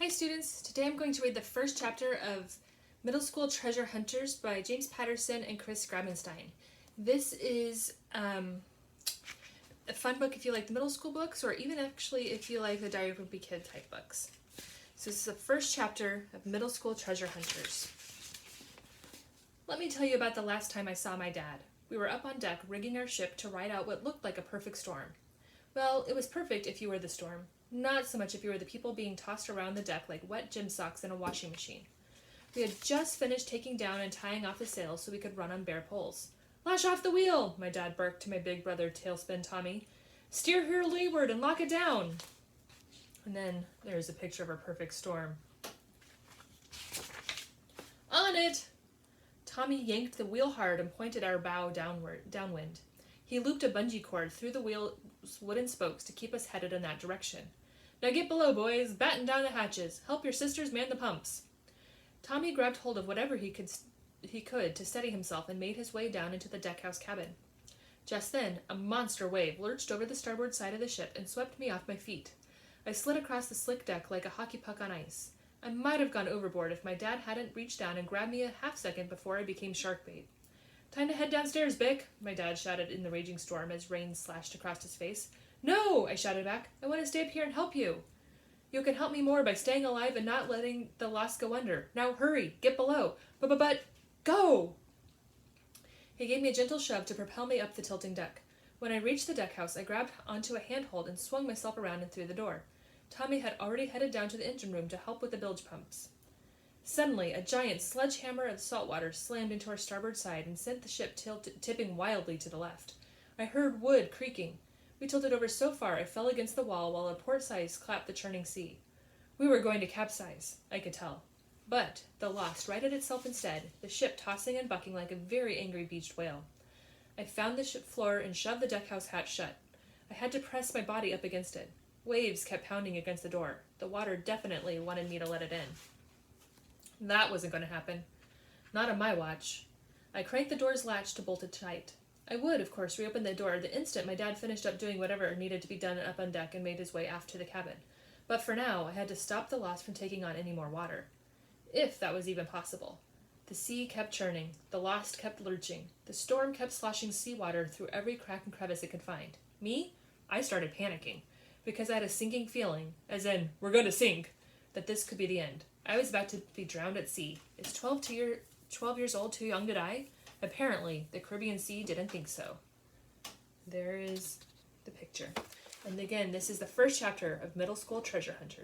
Hi students, today I'm going to read the first chapter of Middle School Treasure Hunters by James Patterson and Chris Grabenstein. This is a fun book if you like the middle school books, or even actually if you like the Diary of a Wimpy Kid type books. So this is the first chapter of Middle School Treasure Hunters. Let me tell you about the last time I saw my dad. We were up on deck rigging our ship to ride out what looked like a perfect storm. Well, it was perfect if you were the storm. Not so much if you were the people being tossed around the deck like wet gym socks in a washing machine. We had just finished taking down and tying off the sails so we could run on bare poles. "Lash off the wheel!" my dad barked to my big brother Tailspin Tommy. "Steer her leeward and lock it down!" And then there's a picture of our perfect storm. "On it!" Tommy yanked the wheel hard and pointed our bow downwind. He looped a bungee cord through the wheel's wooden spokes to keep us headed in that direction. "Now get below, boys. Batten down the hatches. Help your sisters man the pumps." Tommy grabbed hold of whatever he could to steady himself and made his way down into the deckhouse cabin. Just then, a monster wave lurched over the starboard side of the ship and swept me off my feet. I slid across the slick deck like a hockey puck on ice. I might have gone overboard if my dad hadn't reached down and grabbed me a half-second before I became shark bait. "Time to head downstairs, Bick," my dad shouted in the raging storm as rain slashed across his face. "No," I shouted back. "I want to stay up here and help you." "You can help me more by staying alive and not letting the Lost go under. Now hurry, get below. But, go!" He gave me a gentle shove to propel me up the tilting deck. When I reached the deckhouse, I grabbed onto a handhold and swung myself around and through the door. Tommy had already headed down to the engine room to help with the bilge pumps. Suddenly, a giant sledgehammer of salt water slammed into our starboard side and sent the ship tipping wildly to the left. I heard wood creaking. We tilted over so far I fell against the wall while our port sides clapped the churning sea. We were going to capsize, I could tell. But the Lost righted itself instead, the ship tossing and bucking like a very angry beached whale. I found the ship floor and shoved the deckhouse hatch shut. I had to press my body up against it. Waves kept pounding against the door. The water definitely wanted me to let it in. That wasn't going to happen. Not on my watch. I cranked the door's latch to bolt it tight. I would, of course, reopen the door the instant my dad finished up doing whatever needed to be done up on deck and made his way aft to the cabin. But for now, I had to stop the Lost from taking on any more water. If that was even possible. The sea kept churning. The Lost kept lurching. The storm kept sloshing seawater through every crack and crevice it could find. Me? I started panicking, because I had a sinking feeling, as in, we're going to sink, that this could be the end. I was about to be drowned at sea. Is 12 years old too young to die? Apparently, the Caribbean Sea didn't think so. There is the picture. And again, this is the first chapter of Middle School Treasure Hunters.